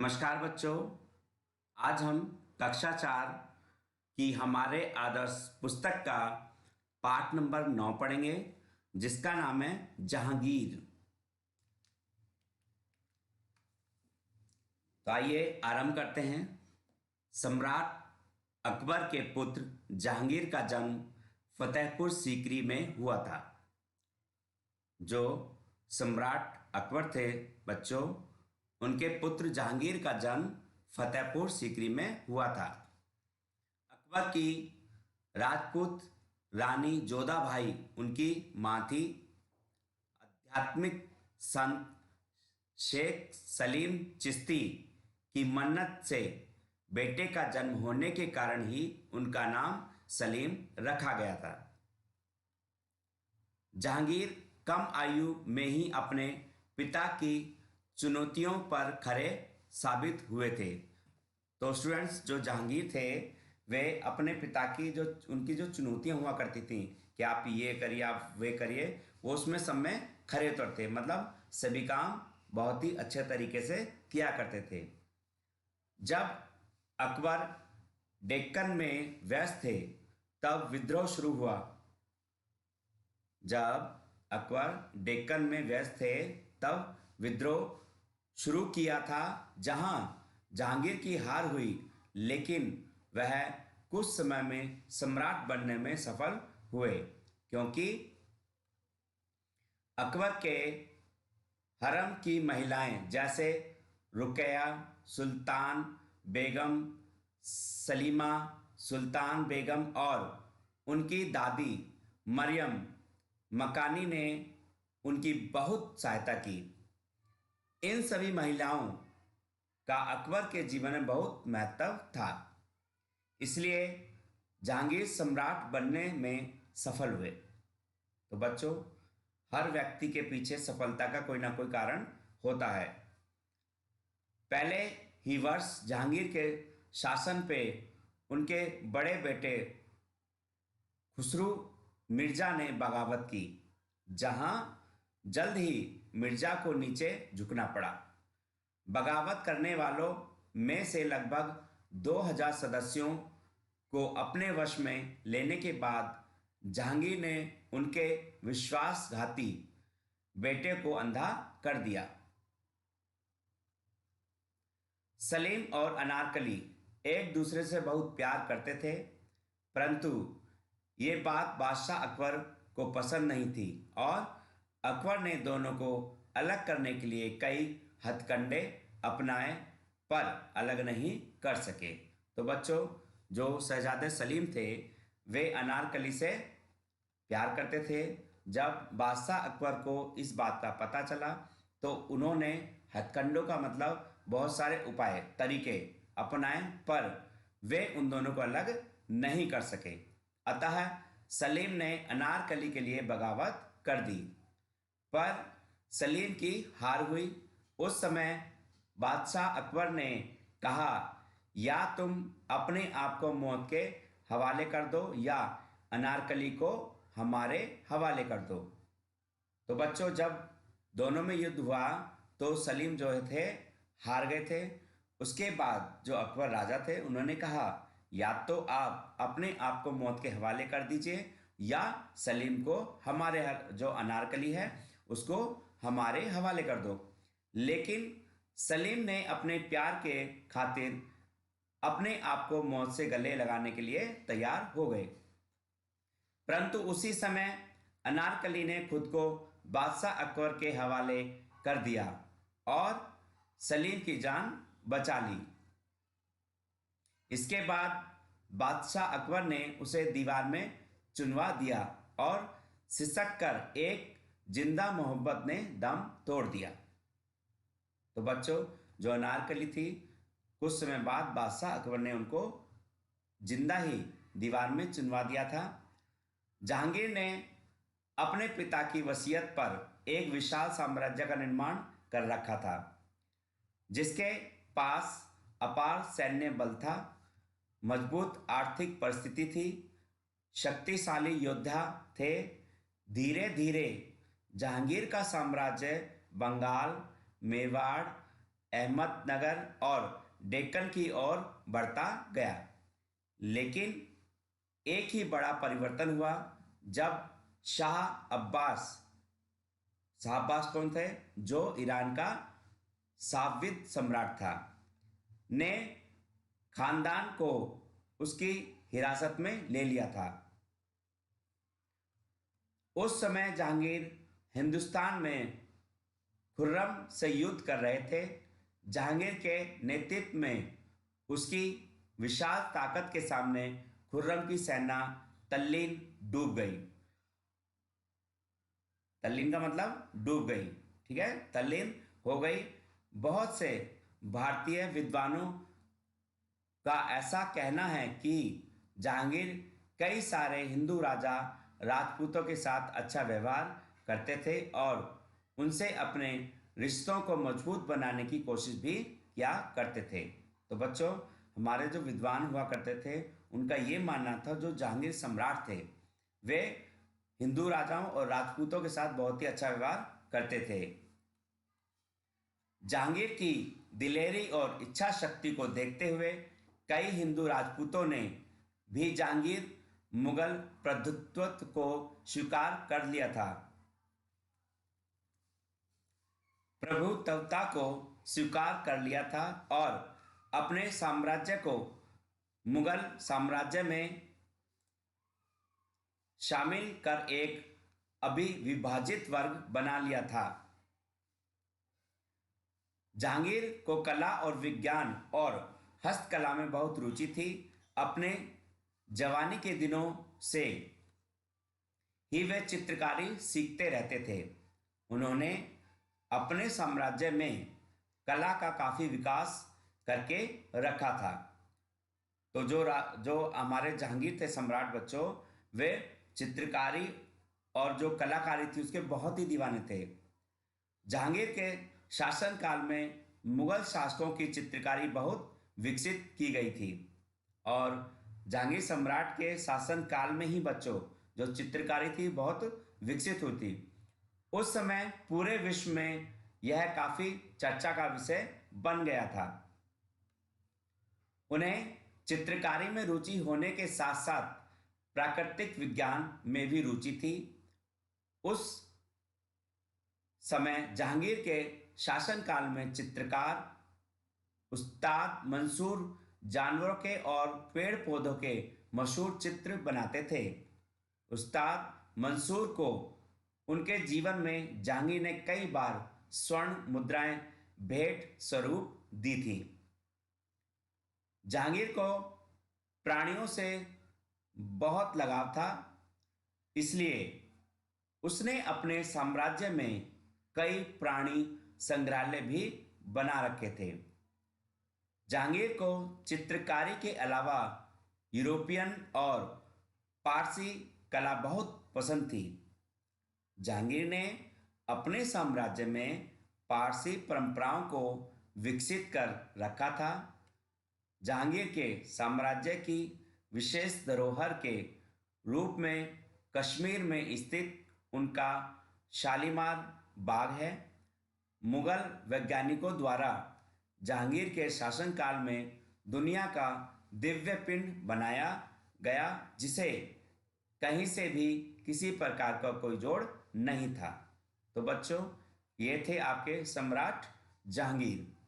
नमस्कार बच्चों। आज हम कक्षा 4 की हमारे आदर्श पुस्तक का पाठ नंबर 9 पढ़ेंगे, जिसका नाम है जहांगीर। तो आइए आरंभ करते हैं। सम्राट अकबर के पुत्र जहांगीर का जन्म फतेहपुर सीकरी में हुआ था। जो सम्राट अकबर थे बच्चों, उनके पुत्र जहांगीर का जन्म फतेहपुर सीकरी में हुआ था। अकबर की राजपूत रानी जोधाबाई उनकी मां थी। आध्यात्मिक संत शेख सलीम चिश्ती की मन्नत से बेटे का जन्म होने के कारण ही उनका नाम सलीम रखा गया था। जहांगीर कम आयु में ही अपने पिता की चुनौतियों पर खरे साबित हुए थे। तो स्टूडेंट्स, जो जहांगीर थे वे अपने पिता की उनकी जो चुनौतियां हुआ करती थी कि आप ये करिए, आप वे करिए, वो उसमें सब में खरे उतरते, मतलब सभी काम बहुत ही अच्छे तरीके से किया करते थे। जब अकबर डेक्कन में व्यस्त थे तब विद्रोह शुरू हुआ। जब अकबर डेक्कन में व्यस्त थे तब विद्रोह शुरू किया था, जहां जहांगीर की हार हुई, लेकिन वह कुछ समय में सम्राट बनने में सफल हुए, क्योंकि अकबर के हरम की महिलाएं जैसे रुकैया सुल्तान बेगम, सलीमा सुल्तान बेगम और उनकी दादी मरियम मकानी ने उनकी बहुत सहायता की। इन सभी महिलाओं का अकबर के जीवन में बहुत महत्व था, इसलिए जहांगीर सम्राट बनने में सफल हुए। तो बच्चों, हर व्यक्ति के पीछे सफलता का कोई ना कोई कारण होता है। पहले ही वर्ष जहांगीर के शासन पे उनके बड़े बेटे खुसरू मिर्जा ने बगावत की, जहां जल्द ही मिर्जा को नीचे झुकना पड़ा। बगावत करने वालों में से लगभग 2000 सदस्यों को अपने वश में लेने के बाद जहांगीर ने उनके विश्वासघाती बेटे को अंधा कर दिया। सलीम और अनारकली एक दूसरे से बहुत प्यार करते थे, परंतु ये बात बादशाह अकबर को पसंद नहीं थी और अकबर ने दोनों को अलग करने के लिए कई हथकंडे अपनाए, पर अलग नहीं कर सके। तो बच्चों, जो शहजादे सलीम थे वे अनारकली से प्यार करते थे। जब बादशाह अकबर को इस बात का पता चला तो उन्होंने हथकंडों का मतलब बहुत सारे उपाय तरीके अपनाए, पर वे उन दोनों को अलग नहीं कर सके। अतः सलीम ने अनारकली के लिए बगावत कर दी, पर सलीम की हार हुई। उस समय बादशाह अकबर ने कहा, या तुम अपने आप को मौत के हवाले कर दो या अनारकली को हमारे हवाले कर दो। तो बच्चों, जब दोनों में युद्ध हुआ तो सलीम जो थे हार गए थे। उसके बाद जो अकबर राजा थे उन्होंने कहा, या तो आप अपने आप को मौत के हवाले कर दीजिए या सलीम को हमारे जो अनारकली है उसको हमारे हवाले कर दो। लेकिन सलीम ने अपने प्यार के खातिर अपने आप को मौत से गले लगाने के लिए तैयार हो गए, परंतु उसी समय अनारकली ने खुद को बादशाह अकबर के हवाले कर दिया और सलीम की जान बचा ली। इसके बाद बादशाह अकबर ने उसे दीवार में चुनवा दिया और सिसक कर एक जिंदा मोहब्बत ने दम तोड़ दिया। तो बच्चों, जो अनारकली थी, कुछ समय बाद बादशाह अकबर ने उनको जिंदा ही दीवार में चुनवा दिया था। जहांगीर ने अपने पिता की वसीयत पर एक विशाल साम्राज्य का निर्माण कर रखा था, जिसके पास अपार सैन्य बल था, मजबूत आर्थिक परिस्थिति थी, शक्तिशाली योद्धा थे। धीरे धीरे जहांगीर का साम्राज्य बंगाल, मेवाड़, अहमदनगर और डेक्कन की ओर बढ़ता गया। लेकिन एक ही बड़ा परिवर्तन हुआ जब शाह अब्बास, शाह अब्बास कौन थे? जो ईरान का साविद सम्राट था, ने खानदान को उसकी हिरासत में ले लिया था। उस समय जहांगीर हिंदुस्तान में खुर्रम से युद्ध कर रहे थे। जहांगीर के नेतृत्व में उसकी विशाल ताकत के सामने खुर्रम की सेना तल्लीन डूब गई। तल्लीन का मतलब डूब गई, ठीक है, तल्लीन हो गई। बहुत से भारतीय विद्वानों का ऐसा कहना है कि जहांगीर कई सारे हिंदू राजा राजपूतों के साथ अच्छा व्यवहार करते थे और उनसे अपने रिश्तों को मजबूत बनाने की कोशिश भी किया करते थे। तो बच्चों, हमारे जो विद्वान हुआ करते थे उनका ये मानना था जो जहांगीर सम्राट थे वे हिंदू राजाओं और राजपूतों के साथ बहुत ही अच्छा व्यवहार करते थे। जहांगीर की दिलेरी और इच्छा शक्ति को देखते हुए कई हिंदू राजपूतों ने भी जहांगीर मुगल प्रभुत्व को स्वीकार कर लिया था, प्रभुत्वता को स्वीकार कर लिया था और अपने साम्राज्य को मुगल साम्राज्य में शामिल कर एक अविभाजित वर्ग बना लिया था। जहांगीर को कला और विज्ञान और हस्तकला में बहुत रुचि थी। अपने जवानी के दिनों से ही वे चित्रकारी सीखते रहते थे। उन्होंने अपने साम्राज्य में कला का काफी विकास करके रखा था। तो जो हमारे जहांगीर थे सम्राट बच्चों, वे चित्रकारी और जो कलाकारी थी उसके बहुत ही दीवाने थे। जहांगीर के शासनकाल में मुगल शासकों की चित्रकारी बहुत विकसित की गई थी और जहांगीर सम्राट के शासनकाल में ही बच्चों जो चित्रकारी थी बहुत विकसित हुई थी। उस समय पूरे विश्व में यह काफी चर्चा का विषय बन गया था। उन्हें चित्रकारी में रुचि होने के साथ साथ प्राकृतिक विज्ञान में भी रुचि थी। उस समय जहांगीर के शासनकाल में चित्रकार उस्ताद मंसूर जानवरों के और पेड़ पौधों के मशहूर चित्र बनाते थे। उस्ताद मंसूर को उनके जीवन में जहांगीर ने कई बार स्वर्ण मुद्राएं भेंट स्वरूप दी थी। जहांगीर को प्राणियों से बहुत लगाव था, इसलिए उसने अपने साम्राज्य में कई प्राणी संग्रहालय भी बना रखे थे। जहांगीर को चित्रकारी के अलावा यूरोपियन और पारसी कला बहुत पसंद थी। जहांगीर ने अपने साम्राज्य में पारसी परंपराओं को विकसित कर रखा था। जहांगीर के साम्राज्य की विशेष धरोहर के रूप में कश्मीर में स्थित उनका शालीमार बाग है। मुगल वैज्ञानिकों द्वारा जहांगीर के शासनकाल में दुनिया का दिव्य पिंड बनाया गया जिसे कहीं से भी किसी प्रकार का कोई जोड़ नहीं था। तो बच्चों, ये थे आपके सम्राट जहांगीर।